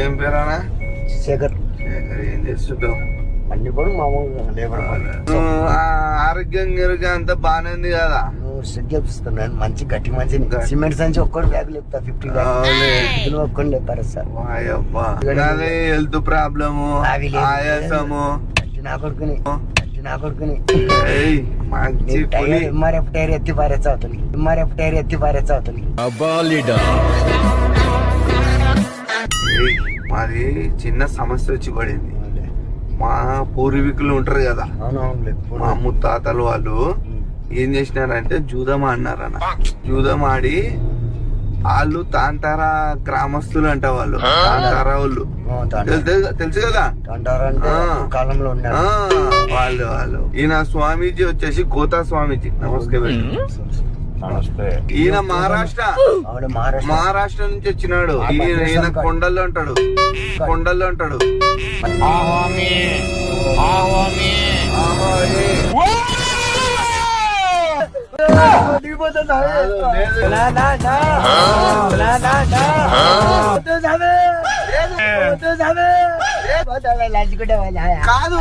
ఏం పేరానా? శేఖర్. ఏం చేస్తుంటావు? అన్ని కూడా మామూలుగా లేబర్ ఆరోగ్యం గిరుగ్గా అంతా బానే ఉంది కదా? చూపిస్తున్నాను మంచి గట్టి మంచి సిమెంట్ సంచి ఒక్కటి బ్యాగ్ లేపుతా 50 బ్యాగ్ ఒక్కటి లేపారు సార్. హెల్త్ ప్రాబ్లము, ఆయాసము నా కొడుకుని మంచి ఎంఆర్ఎఫ్ టైర్ ఎత్తి పారేచ్చ అవుతుంది. మాది చిన్న సమస్య వచ్చి పడింది. మా పూర్వీకులు ఉంటారు కదా, మా ముత్తాతలు వాళ్ళు ఏం చేసినారంటే జూదం ఆడినారన్న. జూదం ఆడి వాళ్ళు తాంతారా గ్రామస్తులు అంట. వాళ్ళు తాంతారా వాళ్ళు తెలుసు కదా, కాలంలో వాళ్ళు ఈయన స్వామీజీ వచ్చేసి గోతా స్వామీజీ. నమస్కారం. ఈయన మహారాష్ట్ర నుంచి వచ్చినాడు. ఈయన కొండల్లో ఉంటాడు. కాదు